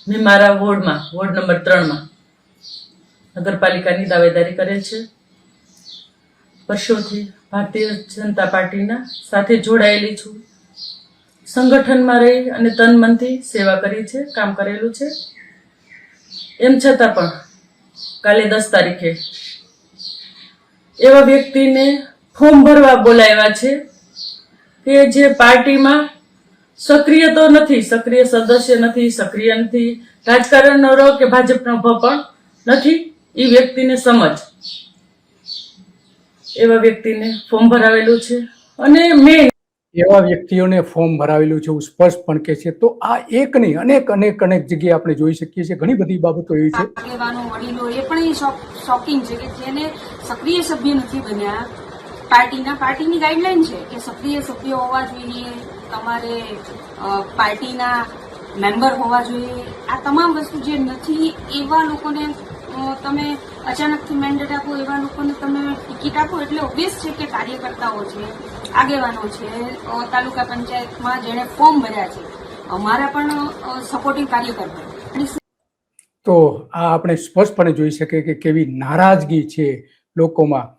મેં મારા વોર્ડમાં વોર્ડ નંબર 3માં નગરપાલિકાની દાવેદારી કરેલ છે. વર્ષોથી ભારતીય જનતા પાર્ટીના સાથે જોડાયેલી છું. સંગઠનમાં રહી અને તન મનથી સેવા કરી છે, કામ કરેલું છે. એમ છતાં પણ કાલે 10 તારીખે એવા વ્યક્તિને ફોર્મ ભરવા બોલાવ્યા છે કે જે પાર્ટીમાં સક્રિય તો નથી, સક્રિય સદસ્ય નથી, સક્રિય નથી, રાજકારણનો રહો કે ભાજપનો ભ પણ નથી. એ વ્યક્તિને સમજ એવા વ્યક્તિને ફોર્મ ભરાવેલું છે. અને મેં એવા વ્યક્તિઓને ફોર્મ ભરાવેલું છે એવું સ્પષ્ટ પણ કે છે. તો આ એક નહીં, અનેક જગ્યાએ આપણે જોઈ શકીએ છીએ. ઘણી બધી બાબતો એવી છે. આગેવાનો વડીલો એ પણ શોકિંગ છે કે જેને સક્રિય સભ્ય નથી બન્યા. પાર્ટીની ગાઈડલાઈન છે કે સક્રિય સભ્ય હોવા જોઈએ, તમારે પાર્ટીના મેમ્બર હોવા જોઈએ. આ તમામ વસ્તુ જે નથી એવા લોકોને તમે અચાનકથી મેન્ડેટ આપો, એવા લોકોને તમે ટિકિટ આપો એટલે ઓબ્વિયસ છે કે કાર્યકર્તાઓ છે, આગેવાનો છે, તાલુકા પંચાયતમાં જેણે ફોર્મ ભર્યા છે, અમારા પણ સપોર્ટિંગ કાર્યકર હોય. તો આ આપણે સ્પષ્ટપણે જોઈ શકીએ કે કેવી નારાજગી છે લોકોમાં.